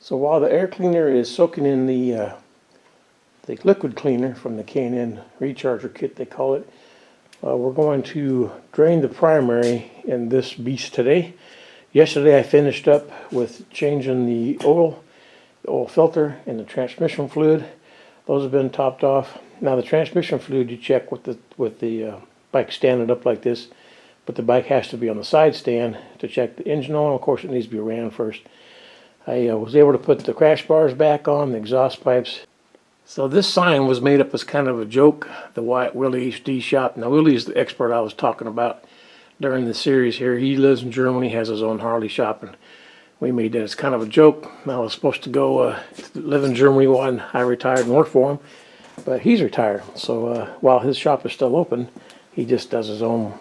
So while the air cleaner is soaking in the liquid cleaner from the K&N recharger kit, they call it, we're going to drain the primary in this beast today. Yesterday I finished up with changing the oil filter and the transmission fluid. Those have been topped off. Now the transmission fluid you check with the bike standing up like this, but the bike has to be on the side stand to check the engine oil. Of course it needs to be ran first. I was able to put the crash bars back on, the exhaust pipes. So this sign was made up as kind of a joke, the Wyatt Willie HD shop. Now Willie is the expert I was talking about during the series here. He lives in Germany, has his own Harley shop, and we made that as kind of a joke. I was supposed to go live in Germany when I retired and work for him, but he's retired. So while his shop is still open, he just does his own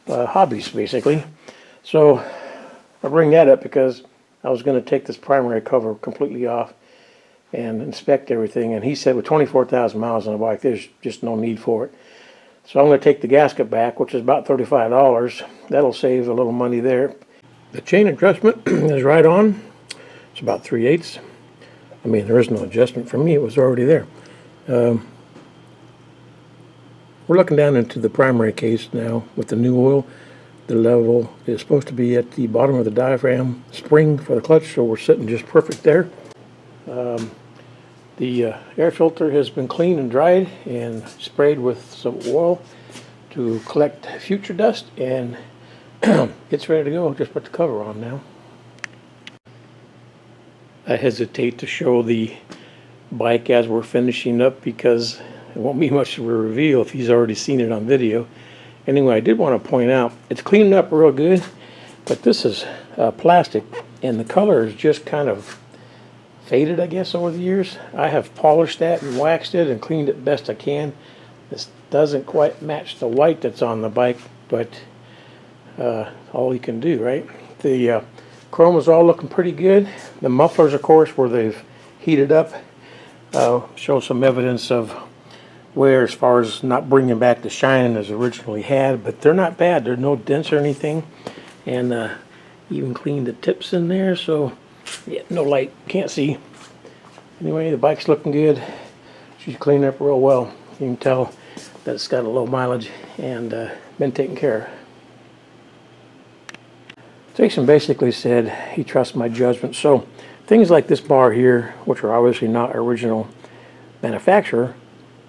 hobbies, basically. So I bring that up because I was going to take this primary cover completely off and inspect everything, and he said with 24,000 miles on the bike, there's just no need for it. So I'm going to take the gasket back, which is about $35. That'll save a little money there. The chain adjustment is right on. It's about 3/8. I mean, there is no adjustment for me. It was already there. We're looking down into the primary case now with the new oil. The level is supposed to be at the bottom of the diaphragm spring for the clutch, so we're sitting just perfect there. The air filter has been cleaned and dried and sprayed with some oil to collect future dust, and it's ready to go. Just put the cover on now. I hesitate to show the bike as we're finishing up because it won't be much of a reveal if he's already seen it on video. Anyway, I did want to point out, it's cleaning up real good, but this is plastic, and the color is just kind of faded, I guess, over the years. I have polished that and waxed it and cleaned it best I can. This doesn't quite match the white that's on the bike, but all you can do, right? The chrome is all looking pretty good. The mufflers, of course, where they've heated up, show some evidence of wear as far as not bringing back the shine as originally had, but they're not bad. There's no dents or anything, and even cleaned the tips in there, so yeah, no light, can't see. Anyway, the bike's looking good. She's cleaned up real well. You can tell that it's got a low mileage and been taken care of. Jason basically said he trusts my judgment. So things like this bar here, which are obviously not original manufacturer,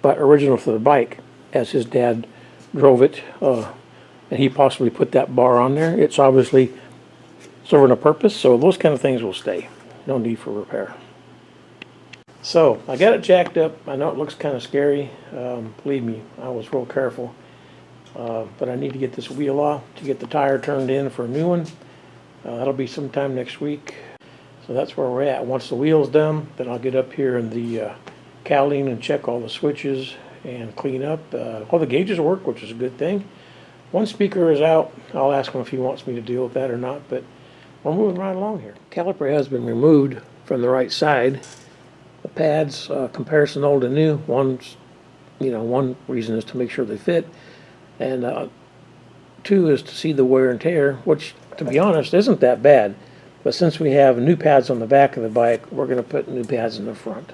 but original for the bike, as his dad drove it, and he possibly put that bar on there. It's obviously serving a purpose, so those kind of things will stay. No need for repair. So I got it jacked up. I know it looks kind of scary. Believe me, I was real careful. But I need to get this wheel off to get the tire turned in for a new one. That'll be sometime next week. So that's where we're at. Once the wheel's done, then I'll get up here in the cowling and check all the switches and clean up. All the gauges work, which is a good thing. One speaker is out. I'll ask him if he wants me to deal with that or not, but we're moving right along here. Caliper has been removed from the right side. The pads, comparison old and new. One reason is to make sure they fit, and two is to see the wear and tear, which, to be honest, isn't that bad. But since we have new pads on the back of the bike, we're going to put new pads in the front.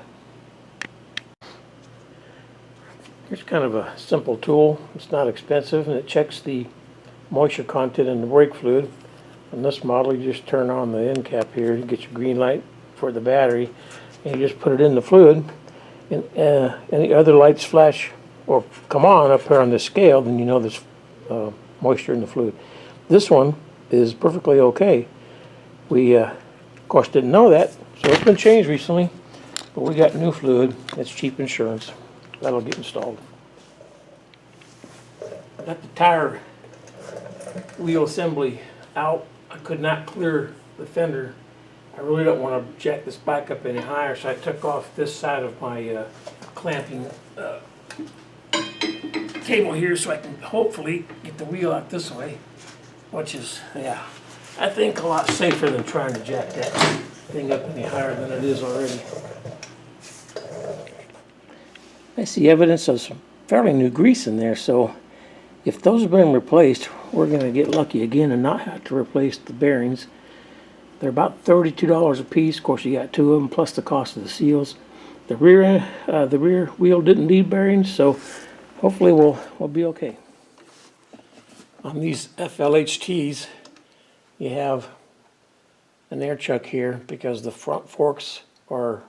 Here's kind of a simple tool. It's not expensive, and it checks the moisture content in the brake fluid. On this model, you just turn on the end cap here to get your green light for the battery, and you just put it in the fluid, and any other lights flash or come on up here on this scale, then you know there's moisture in the fluid. This one is perfectly okay. We, of course, didn't know that, so it's been changed recently, but we got new fluid. It's cheap insurance. That'll get installed. I got the tire wheel assembly out. I could not clear the fender. I really don't want to jack this bike up any higher, so I took off this side of my clamping cable here so I can hopefully get the wheel out this way, which is, yeah, I think a lot safer than trying to jack that thing up any higher than it is already. I see evidence of some fairly new grease in there, so if those have been replaced, we're going to get lucky again and not have to replace the bearings. They're about $32 a piece. Of course, you got two of them plus the cost of the seals. The rear wheel didn't need bearings, so hopefully we'll be okay. On these FLHTs, you have an air chuck here because the front forks are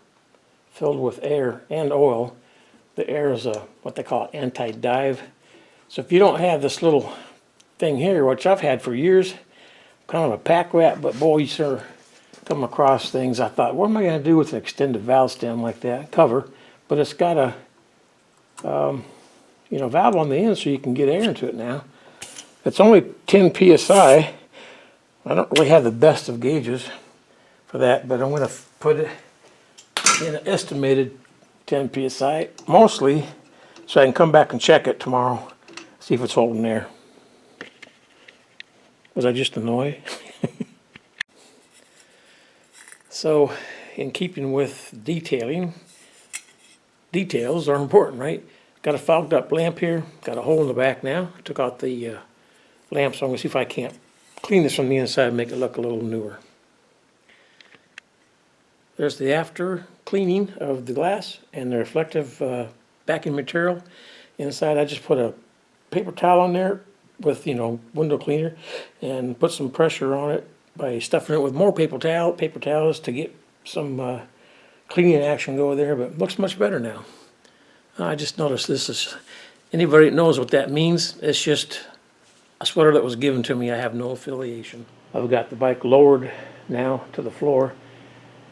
filled with air and oil. The air is what they call anti-dive. So if you don't have this little thing here, which I've had for years, kind of a pack rat, but boy, you sort of come across things. I thought, what am I going to do with an extended valve stem like that? Cover, but it's got a valve on the end so you can get air into it now. It's only 10 psi. I don't really have the best of gauges for that, but I'm going to put it in an estimated 10 psi, mostly so I can come back and check it tomorrow, see if it's holding air. Was I just annoyed? So, in keeping with detailing, details are important, right? Got a fogged up lamp here, got a hole in the back now. Took out the lamp, so I'm going to see if I can't clean this from the inside and make it look a little newer. There's the after cleaning of the glass and the reflective backing material. Inside I just put a paper towel on there with window cleaner and put some pressure on it by stuffing it with more paper towels to get some cleaning action go there, but it looks much better now. I just noticed this is, anybody that knows what that means, it's just a sweater that was given to me. I have no affiliation. I've got the bike lowered now to the floor,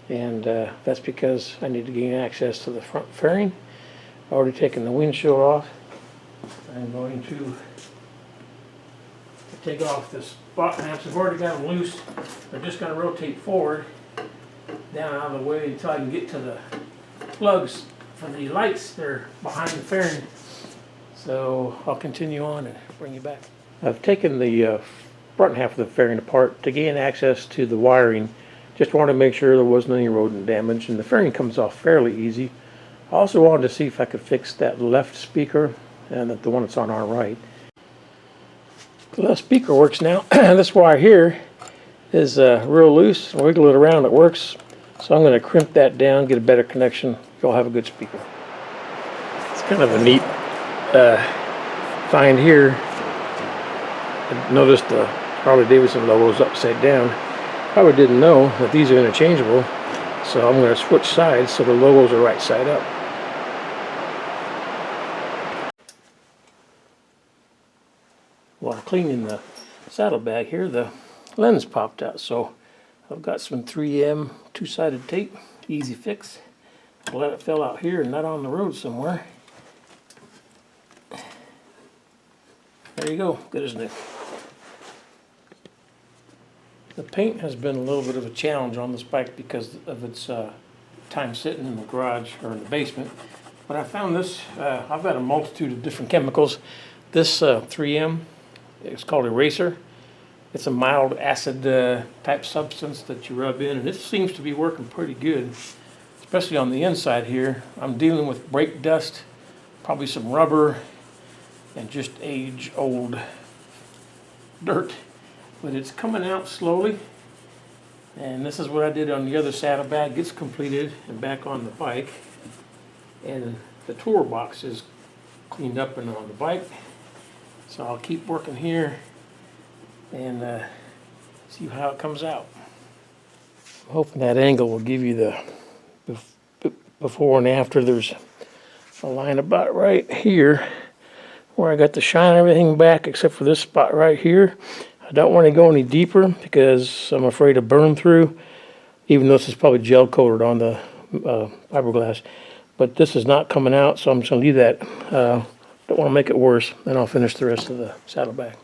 and that's because I need to gain access to the front fairing. I've already taken the windshield off. I'm going to take off the spot lamps. I've already got them loose. I'm just going to rotate forward down out of the way until I can get to the plugs for the lights. They're behind the fairing. So I'll continue on and bring you back. I've taken the front half of the fairing apart to gain access to the wiring. Just wanted to make sure there wasn't any rodent damage, and the fairing comes off fairly easy. I also wanted to see if I could fix that left speaker and the one that's on our right. The left speaker works now. This wire here is real loose. Wiggle it around, it works. So I'm going to crimp that down, get a better connection. You'll have a good speaker. It's kind of a neat find here. I noticed the Harley Davidson logo is upside down. Probably didn't know that these are interchangeable. So I'm going to switch sides so the logos are right side up. While cleaning the saddlebag here, the lens popped out, so I've got some 3M two-sided tape, easy fix. Glad it fell out here and not on the road somewhere. There you go, good as new. The paint has been a little bit of a challenge on this bike because of its time sitting in the garage or in the basement. But I found this, I've got a multitude of different chemicals. This 3M, it's called Eraser. It's a mild acid type substance that you rub in, and it seems to be working pretty good, especially on the inside here. I'm dealing with brake dust, probably some rubber, and just age-old dirt. But it's coming out slowly, and this is what I did on the other saddlebag. Gets completed and back on the bike, and the toolbox is cleaned up and on the bike. So I'll keep working here and see how it comes out. I'm hoping that angle will give you the before and after. There's a line about right here where I got to shine everything back except for this spot right here. I don't want to go any deeper because I'm afraid of burn through, even though this is probably gel coated on the fiberglass. But this is not coming out, so I'm just going to leave that. Don't want to make it worse. Then I'll finish the rest of the saddlebag.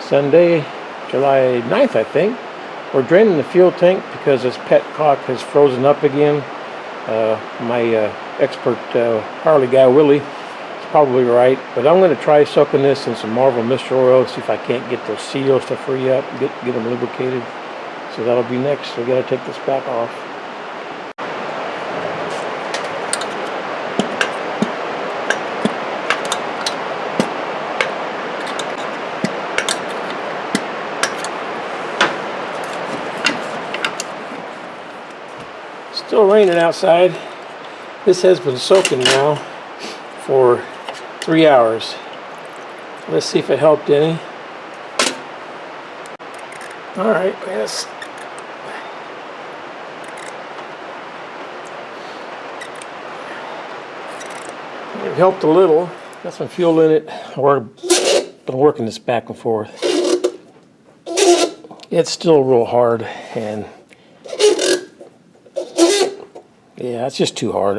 Sunday, July 9th, I think. We're draining the fuel tank because this pet cock has frozen up again. My expert Harley guy, Willie, is probably right. But I'm going to try soaking this in some Marvel Mist Oil, see if I can't get those seals to free up, get them lubricated. So that'll be next. We got to take this back off. Still raining outside. This has been soaking now for 3 hours. Let's see if it helped any. All right, yes. It helped a little. Got some fuel in it. I've been working this back and forth. It's still real hard, and yeah, it's just too hard.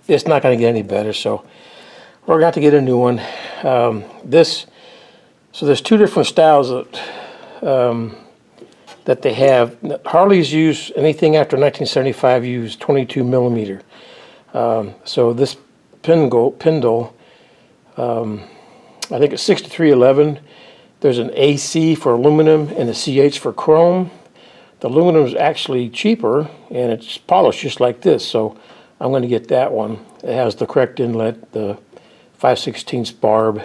It's not going to get any better, so we're going to have to get a new one. So there's two different styles that they have. Harleys use anything after 1975 use 22 millimeter. So this Pendle, I think it's 6311. There's an AC for aluminum and a CH for chrome. The aluminum is actually cheaper and it's polished just like this, so I'm going to get that one. It has the correct inlet, the 5/16 barb,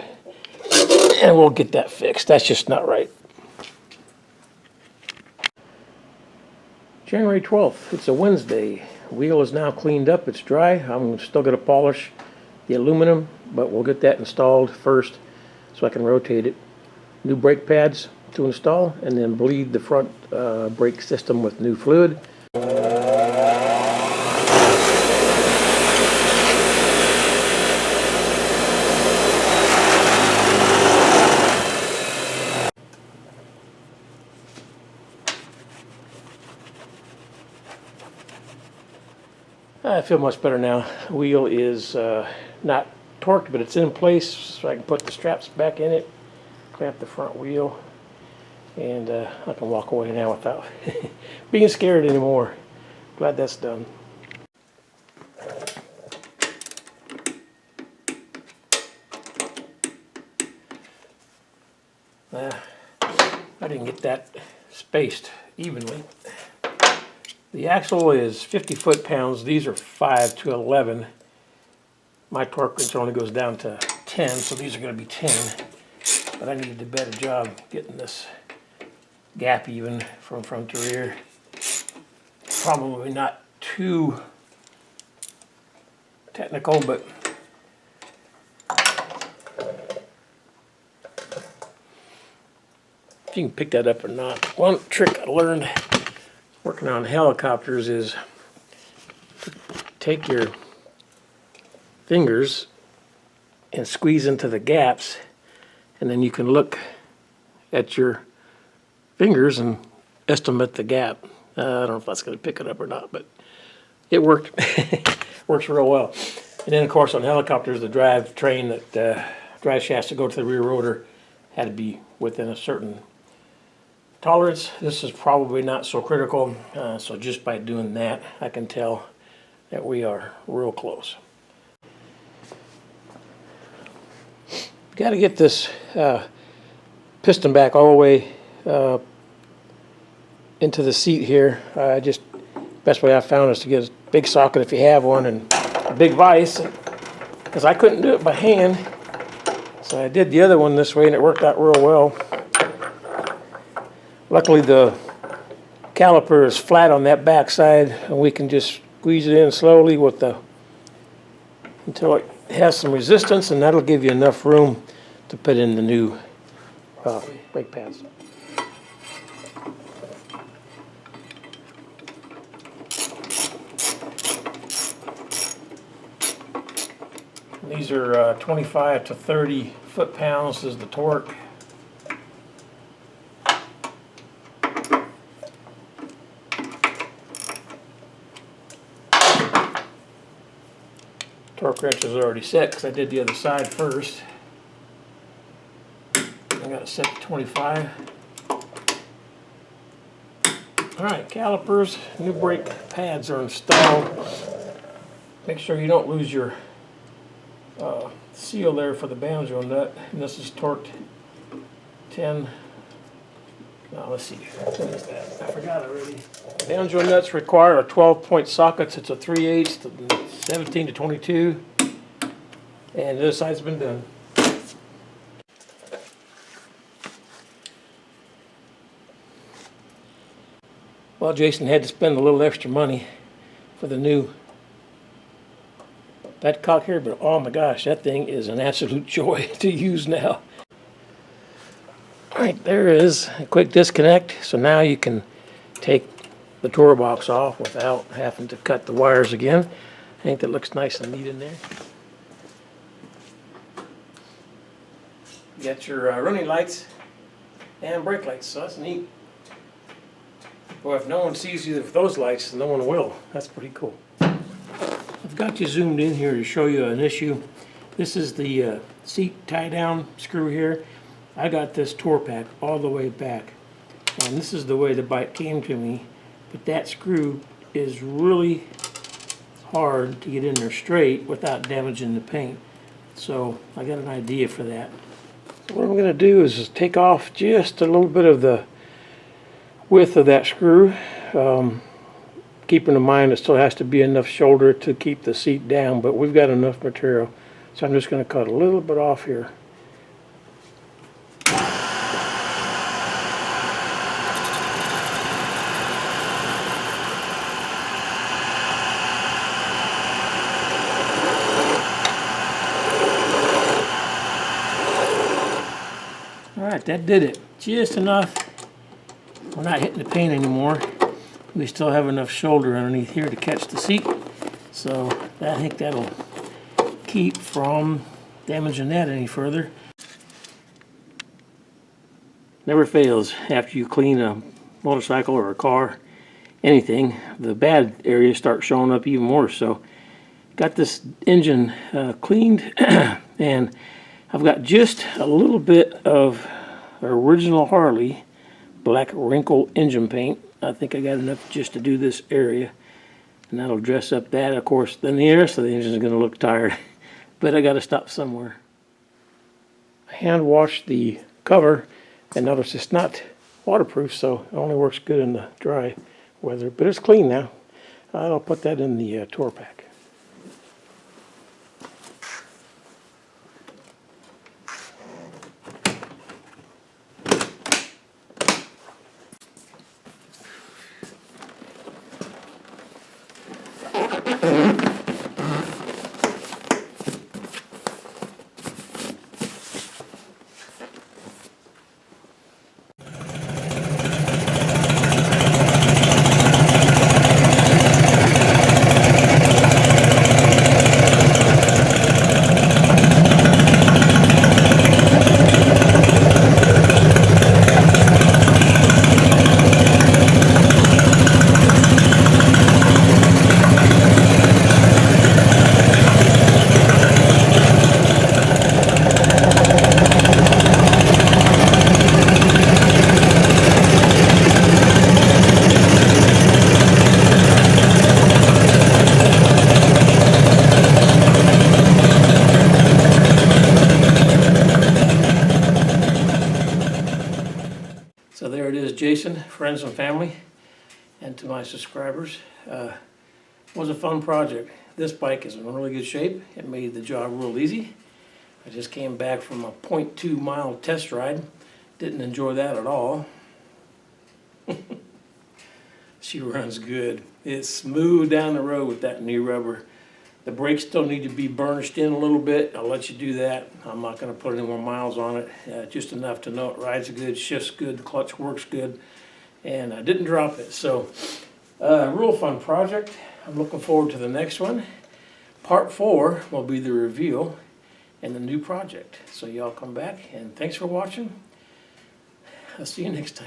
and we'll get that fixed. That's just not right. January 12th, it's a Wednesday. Wheel is now cleaned up, it's dry. I'm still going to polish the aluminum, but we'll get that installed first so I can rotate it. New brake pads to install, and then bleed the front brake system with new fluid. I feel much better now. The wheel is not torqued, but it's in place, so I can put the straps back in it, clamp the front wheel, and I can walk away now without being scared anymore. Glad that's done. I didn't get that spaced evenly. The axle is 50 foot-pounds. These are 5 to 11. My torque wrench only goes down to 10, so these are going to be 10. But I need to do a better job getting this gap even from front to rear. Probably not too technical, but if you can pick that up or not. One trick I learned working on helicopters is to take your fingers and squeeze into the gaps, and then you can look at your fingers and estimate the gap. I don't know if that's going to pick it up or not, but it worked. Works real well. And then, of course, on helicopters, the drive train that drive shafts to go to the rear rotor had to be within a certain tolerance. This is probably not so critical, so just by doing that, I can tell that we are real close. Got to get this piston back all the way into the seat here. Best way I found is to get a big socket if you have one, and a big vise, because I couldn't do it by hand. So I did the other one this way, and it worked out real well. Luckily, the caliper is flat on that back side, and we can just squeeze it in slowly until it has some resistance, and that'll give you enough room to put in the new brake pads. These are 25 to 30 foot-pounds is the torque. Torque wrench is already set because I did the other side first. I got it set to 25. Alright, calipers, new brake pads are installed. Make sure you don't lose your seal there for the banjo nut. And this is torqued 10. Now let's see, what is that? I forgot already. Banjo nuts require a 12-point sockets. It's a 3/8, 17 to 22. And this side's been done. Well, Jason had to spend a little extra money for the new Petcock here, but oh my gosh, that thing is an absolute joy to use now. All right, there is a quick disconnect, so now you can take the tour box off without having to cut the wires again. I think that looks nice and neat in there. You got your running lights and brake lights, so that's neat. Boy, if no one sees you with those lights, no one will. That's pretty cool. I've got you zoomed in here to show you an issue. This is the seat tie-down screw here. I got this tour pack all the way back, and this is the way the bike came to me, but that screw is really hard to get in there straight without damaging the paint. So I got an idea for that. So what I'm going to do is just take off just a little bit of the width of that screw, keeping in mind it still has to be enough shoulder to keep the seat down, but we've got enough material, so I'm just going to cut a little bit off here. Alright, that did it. Just enough. We're not hitting the paint anymore. We still have enough shoulder underneath here to catch the seat. So I think that'll keep from damaging that any further. Never fails after you clean a motorcycle or a car, anything, the bad areas start showing up even more. So got this engine cleaned and I've got just a little bit of original Harley black wrinkle engine paint. I think I got enough just to do this area, and that'll dress up that. Of course, then the rest of the engine is going to look tired, but I got to stop somewhere. I hand washed the cover, and notice it's not waterproof, so it only works good in the dry weather, but it's clean now. I'll put that in the tour pack. So there it is, Jason, friends and family, and to my subscribers. It was a fun project. This bike is in really good shape. It made the job real easy. I just came back from a 0.2 mile test ride. Didn't enjoy that at all. She runs good. It's smooth down the road with that new rubber. The brakes still need to be burnished in a little bit. I'll let you do that. I'm not going to put any more miles on it. Just enough to know it rides good, shifts good, the clutch works good, and I didn't drop it. So, real fun project. I'm looking forward to the next one. Part 4 will be the reveal and the new project. So y'all come back, and thanks for watching. I'll see you next time.